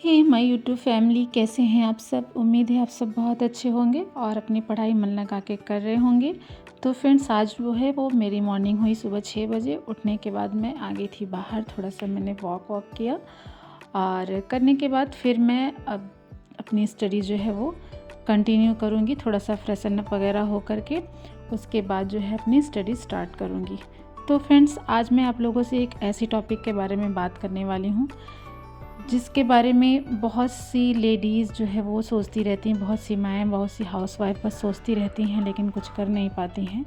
Hey my YouTube family, कैसे हैं आप सब। उम्मीद है आप सब बहुत अच्छे होंगे और अपनी पढ़ाई मन लगा के कर रहे होंगे। तो फ्रेंड्स, आज वो मेरी मॉर्निंग हुई सुबह 6 बजे। उठने के बाद मैं आ गई थी बाहर, थोड़ा सा मैंने वॉक किया और करने के बाद फिर मैं अब अपनी स्टडी जो है वो कंटिन्यू करूँगी। थोड़ा सा फ्रेशन अप वगैरह हो करके उसके बाद जो है अपनी स्टडी स्टार्ट करूँगी। तो फ्रेंड्स, आज मैं आप लोगों से एक ऐसी टॉपिक के बारे में बात करने वाली हूँ जिसके बारे में बहुत सी लेडीज़ जो है वो सोचती रहती हैं, बहुत सी माएँ, बहुत सी हाउसवाइफ बस सोचती रहती हैं लेकिन कुछ कर नहीं पाती हैं।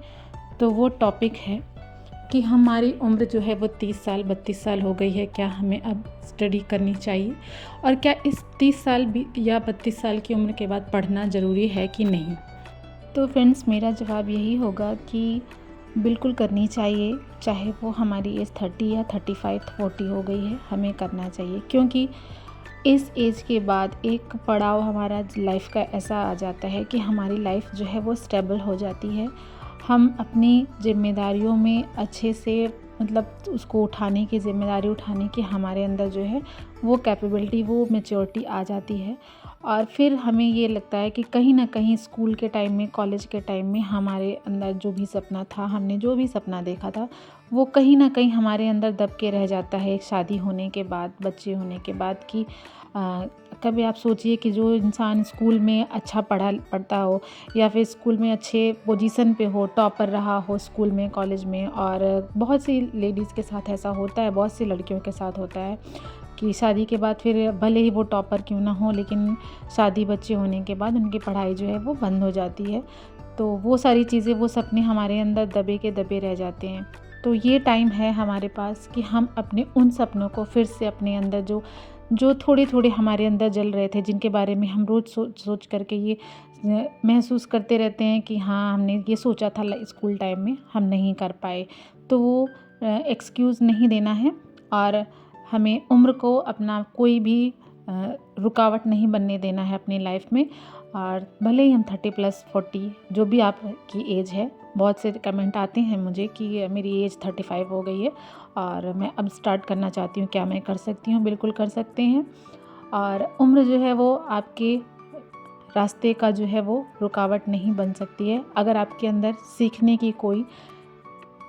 तो वो टॉपिक है कि हमारी उम्र जो है वो 30 साल 32 साल हो गई है, क्या हमें अब स्टडी करनी चाहिए और क्या इस 30 साल या 32 साल की उम्र के बाद पढ़ना ज़रूरी है कि नहीं। तो फ्रेंड्स, मेरा जवाब यही होगा कि बिल्कुल करनी चाहिए, चाहे वो हमारी एज 30 या 35 40 हो गई है, हमें करना चाहिए। क्योंकि इस एज के बाद एक पड़ाव हमारा लाइफ का ऐसा आ जाता है कि हमारी लाइफ जो है वो स्टेबल हो जाती है। हम अपनी जिम्मेदारियों में अच्छे से उसको उठाने की, जिम्मेदारी उठाने की हमारे अंदर जो है वो कैपेबिलिटी, वो मैच्योरिटी आ जाती है। और फिर हमें ये लगता है कि कहीं ना कहीं स्कूल के टाइम में, कॉलेज के टाइम में हमारे अंदर जो भी सपना था, हमने जो भी सपना देखा था, वो कहीं ना कहीं हमारे अंदर दब के रह जाता है शादी होने के बाद, बच्चे होने के बाद। कि कभी आप सोचिए कि जो इंसान स्कूल में अच्छा पढ़ता हो या फिर स्कूल में अच्छे पोजीशन पे हो, टॉपर रहा हो स्कूल में, कॉलेज में, और बहुत सी लेडीज़ के साथ ऐसा होता है, बहुत सी लड़कियों के साथ होता है कि शादी के बाद फिर भले ही वो टॉपर क्यों ना हो, लेकिन शादी बच्चे होने के बाद उनकी पढ़ाई जो है वो बंद हो जाती है। तो वो सारी चीज़ें, वो सपने हमारे अंदर दबे के दबे रह जाते हैं। तो ये टाइम है हमारे पास कि हम अपने उन सपनों को फिर से अपने अंदर जो थोड़े थोड़े हमारे अंदर जल रहे थे, जिनके बारे में हम रोज़ सोच करके ये महसूस करते रहते हैं कि हाँ, हमने ये सोचा था स्कूल टाइम में, हम नहीं कर पाए। तो वो एक्सक्यूज़ नहीं देना है और हमें उम्र को अपना कोई भी रुकावट नहीं बनने देना है अपनी लाइफ में। और भले ही हम 30+ 40 जो भी आपकी एज है, बहुत से कमेंट आते हैं मुझे कि मेरी एज 35 हो गई है और मैं अब स्टार्ट करना चाहती हूँ, क्या मैं कर सकती हूँ। बिल्कुल कर सकते हैं। और उम्र जो है वो आपके रास्ते का जो है वो रुकावट नहीं बन सकती है। अगर आपके अंदर सीखने की कोई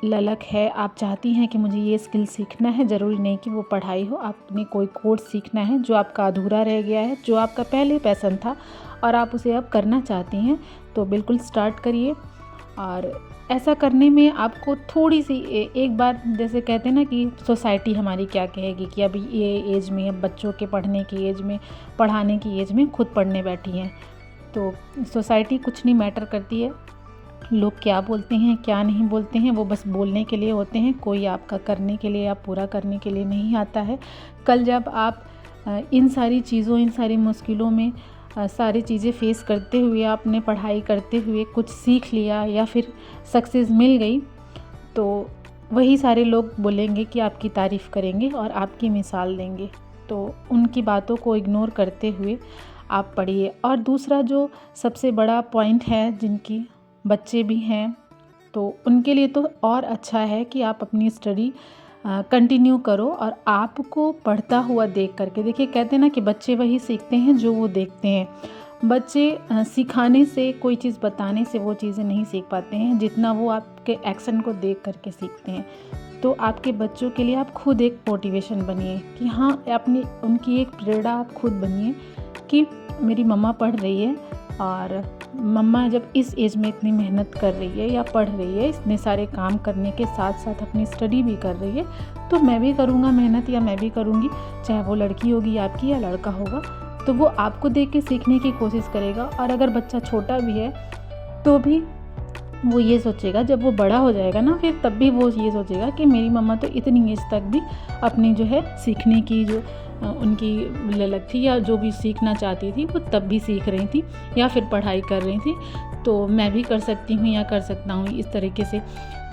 ललक है, आप चाहती हैं कि मुझे ये स्किल सीखना है, ज़रूरी नहीं कि वो पढ़ाई हो, आपने कोई कोर्स सीखना है जो आपका अधूरा रह गया है, जो आपका पहले पैशन था और आप उसे अब करना चाहती हैं, तो बिल्कुल स्टार्ट करिए। और ऐसा करने में आपको थोड़ी सी एक बार, जैसे कहते हैं ना कि सोसाइटी हमारी क्या कहेगी कि अभी ये एज में, अब बच्चों के पढ़ने की एज में, पढ़ाने की एज में खुद पढ़ने बैठी हैं, तो सोसाइटी कुछ नहीं मैटर करती है। लोग क्या बोलते हैं, क्या नहीं बोलते हैं, वो बस बोलने के लिए होते हैं। कोई आपका करने के लिए या पूरा करने के लिए नहीं आता है। कल जब आप इन सारी चीज़ों, इन सारी मुश्किलों में सारी चीज़ें फेस करते हुए, आपने पढ़ाई करते हुए कुछ सीख लिया या फिर सक्सेस मिल गई, तो वही सारे लोग बोलेंगे कि आपकी तारीफ़ करेंगे और आपकी मिसाल देंगे। तो उनकी बातों को इग्नोर करते हुए आप पढ़िए। और दूसरा जो सबसे बड़ा पॉइंट है, जिनकी बच्चे भी हैं तो उनके लिए तो और अच्छा है कि आप अपनी स्टडी कंटिन्यू करो और आपको पढ़ता हुआ देख करके। देखिए, कहते हैं ना कि बच्चे वही सीखते हैं जो वो देखते हैं। बच्चे सिखाने से, कोई चीज़ बताने से वो चीज़ें नहीं सीख पाते हैं जितना वो आपके एक्शन को देख करके सीखते हैं। तो आपके बच्चों के लिए आप खुद एक मोटिवेशन बनिए कि हाँ, अपनी उनकी एक प्रेरणा आप खुद बनिए कि मेरी मम्मा पढ़ रही है और मम्मा जब इस एज में इतनी मेहनत कर रही है या पढ़ रही है, इतने सारे काम करने के साथ साथ अपनी स्टडी भी कर रही है, तो मैं भी करूँगा मेहनत, या मैं भी करूँगी, चाहे वो लड़की होगी आपकी या लड़का होगा। तो वो आपको देख के सीखने की कोशिश करेगा। और अगर बच्चा छोटा भी है तो भी वो ये सोचेगा, जब वो बड़ा हो जाएगा ना, फिर तब भी वो ये सोचेगा कि मेरी मम्मा तो इतनी एज तक भी अपनी जो है सीखने की जो उनकी ललक थी या जो भी सीखना चाहती थी वो तब भी सीख रही थी या फिर पढ़ाई कर रही थी, तो मैं भी कर सकती हूँ या कर सकता हूँ इस तरीके से।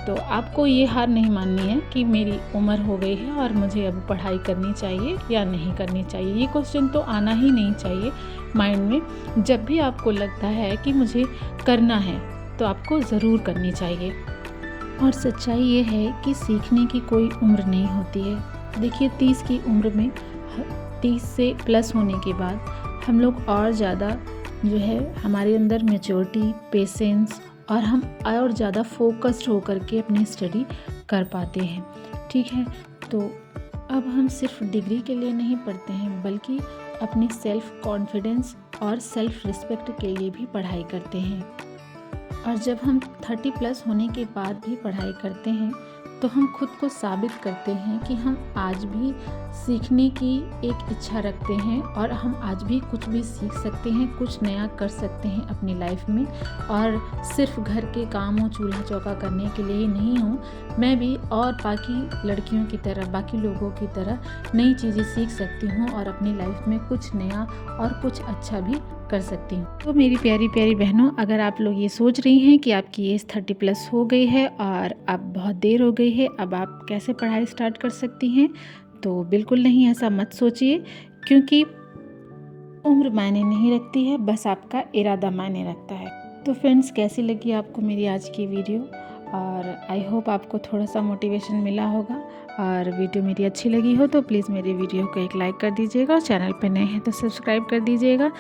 तो आपको ये हार नहीं माननी है कि मेरी उम्र हो गई है और मुझे अब पढ़ाई करनी चाहिए या नहीं करनी चाहिए। ये क्वेश्चन तो आना ही नहीं चाहिए माइंड में। जब भी आपको लगता है कि मुझे करना है तो आपको ज़रूर करनी चाहिए। और सच्चाई ये है कि सीखने की कोई उम्र नहीं होती है। देखिए, 30 की उम्र में 30 से प्लस होने के बाद हम लोग और ज़्यादा जो है हमारे अंदर मैच्योरिटी, पेशेंस और हम और ज़्यादा फोकस्ड होकर के अपनी स्टडी कर पाते हैं। ठीक है, तो अब हम सिर्फ डिग्री के लिए नहीं पढ़ते हैं बल्कि अपनी सेल्फ कॉन्फिडेंस और सेल्फ रिस्पेक्ट के लिए भी पढ़ाई करते हैं। और जब हम 30 प्लस होने के बाद भी पढ़ाई करते हैं तो हम खुद को साबित करते हैं कि हम आज भी सीखने की एक इच्छा रखते हैं और हम आज भी कुछ भी सीख सकते हैं, कुछ नया कर सकते हैं अपनी लाइफ में। और सिर्फ घर के कामों चूल्हा चौका करने के लिए ही नहीं हूँ, मैं भी और बाकी लड़कियों की तरह, बाकी लोगों की तरह नई चीज़ें सीख सकती हूँ और अपनी लाइफ में कुछ नया और कुछ अच्छा भी कर सकती हूँ। तो मेरी प्यारी प्यारी बहनों, अगर आप लोग ये सोच रही हैं कि आपकी एज 30 प्लस हो गई है और अब बहुत देर हो गई है, अब आप कैसे पढ़ाई स्टार्ट कर सकती हैं, तो बिल्कुल नहीं, ऐसा मत सोचिए, क्योंकि उम्र मायने नहीं रखती है, बस आपका इरादा मायने रखता है। तो फ्रेंड्स, कैसी लगी आपको मेरी आज की वीडियो? और आई होप आपको थोड़ा सा मोटिवेशन मिला होगा। और वीडियो मेरी अच्छी लगी हो तो प्लीज़ मेरे वीडियो को एक लाइक कर दीजिएगा और चैनल पे नए हैं तो सब्सक्राइब कर दीजिएगा।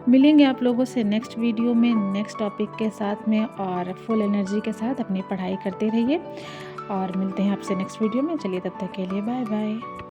मिलेंगे आप लोगों से नेक्स्ट वीडियो में नेक्स्ट टॉपिक के साथ में, और फुल एनर्जी के साथ अपनी पढ़ाई करते रहिए। और मिलते हैं आपसे नेक्स्ट वीडियो में। चलिए, तब तक के लिए बाय बाय।